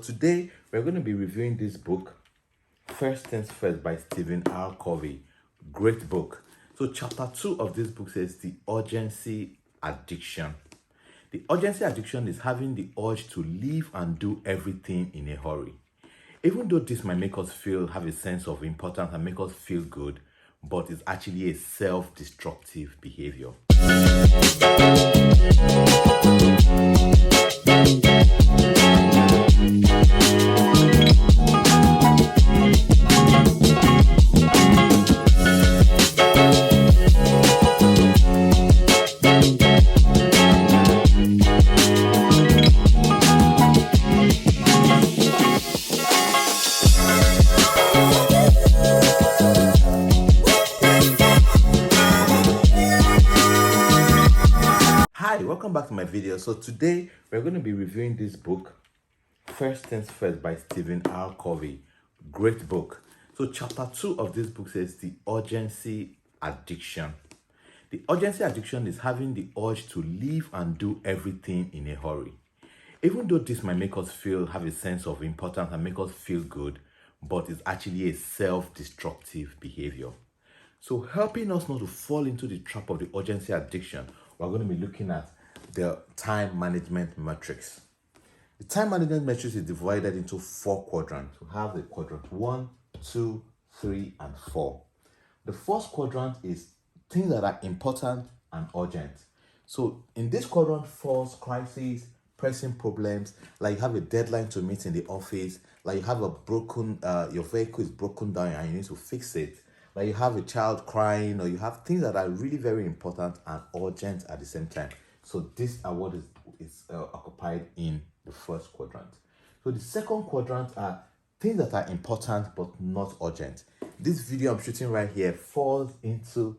today we're going to be reviewing this book, First Things First by Stephen R Covey. Great book. So chapter 2 of this book says the urgency addiction. The urgency addiction is having the urge to live and do everything in a hurry. Even though this might make us have a sense of importance and make us feel good, but it's actually a self-destructive behavior. Hi, welcome back to my video. So today we're going to be reviewing this book, First Things First by Stephen R Covey. Great book. So chapter 2 of this book says the urgency addiction. The urgency addiction is having the urge to live and do everything in a hurry. Even though this might make us have a sense of importance and make us feel good, but it's actually a self-destructive behavior. So helping us not to fall into the trap of the urgency addiction, we're going to be looking at the time management matrix. The time management matrix is divided into 4 quadrants. We have the quadrant 1, 2, 3, and 4. The first quadrant is things that are important and urgent. So in this quadrant falls crises, pressing problems, like you have a deadline to meet in the office, like you have a broken, your vehicle is broken down and you need to fix it, like you have a child crying, or you have things that are really very important and urgent at the same time. So these are what is occupied in the first quadrant. So the second quadrant are things that are important but not urgent. This video I'm shooting right here falls into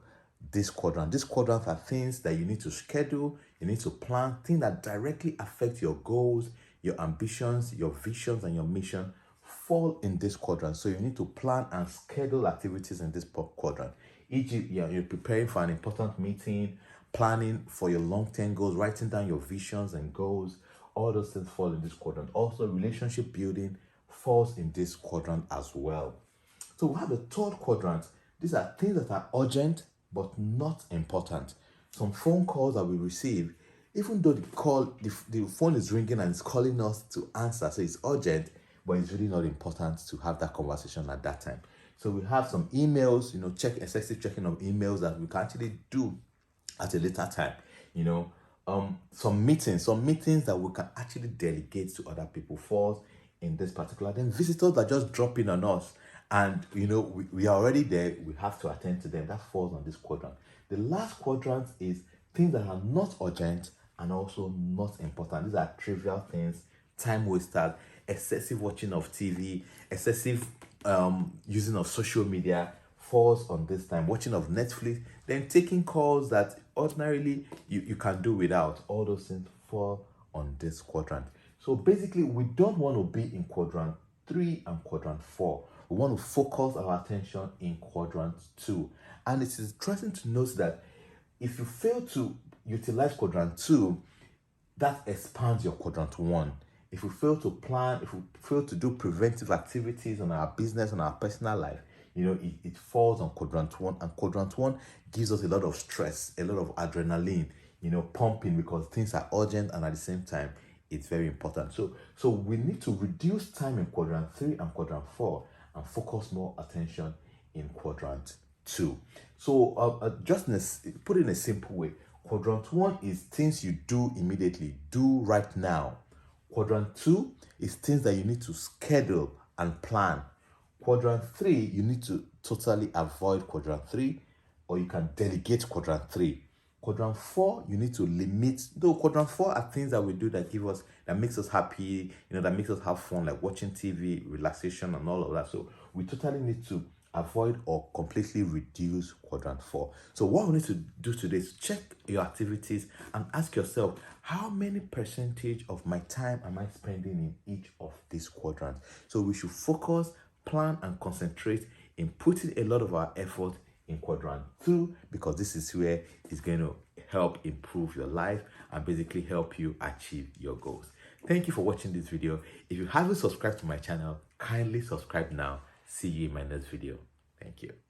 this quadrant. This quadrant are things that you need to schedule, you need to plan, things that directly affect your goals, your ambitions, your visions, and your mission fall in this quadrant. So you need to plan and schedule activities in this quadrant. E.g., you're preparing for an important meeting, planning for your long-term goals, writing down your visions and goals. All those things fall in this quadrant. Also, relationship building falls in this quadrant as well. So we have the third quadrant. These are things that are urgent but not important. Some phone calls that we receive, even though the phone is ringing and it's calling us to answer, so it's urgent, but it's really not important to have that conversation at that time. So we have some emails, excessive checking of emails that we can actually do at a later time. Some meetings that we can actually delegate to other people falls in this particular. Then visitors that just drop in on us, and we are already there, we have to attend to them. That falls on this quadrant. The last quadrant is things that are not urgent and also not important. These are trivial things, time wasters, excessive watching of TV, excessive using of social media falls on this time. Watching of Netflix, then taking calls that ordinarily you can do without. All those things fall on this quadrant. So basically, we don't want to be in quadrant 3 and quadrant 4. We want to focus our attention in quadrant 2. And it is interesting to note that if you fail to utilize quadrant 2, that expands your quadrant 1. If we fail to plan, if we fail to do preventive activities on our business, on our personal life, it falls on quadrant 1. And quadrant 1 gives us a lot of stress, a lot of adrenaline, pumping, because things are urgent and at the same time, it's very important. So we need to reduce time in quadrant 3 and quadrant 4 and focus more attention in quadrant 2. So put it in a simple way, quadrant 1 is things you do immediately, do right now. Quadrant 2 is things that you need to schedule and plan. Quadrant 3, you need to totally avoid quadrant 3, or you can delegate quadrant 3. Quadrant 4, you need to limit. Though quadrant 4 are things that we do that makes us happy, that makes us have fun, like watching TV, relaxation, and all of that. So we totally need to avoid or completely reduce quadrant 4. So what we need to do today is check your activities and ask yourself, how many percentage of my time am I spending in each of these quadrants? So we should focus, plan, and concentrate in putting a lot of our effort in quadrant 2, because this is where it's going to help improve your life and basically help you achieve your goals. Thank you for watching this video. If you haven't subscribed to my channel, kindly subscribe now. See you in my next video. Thank you.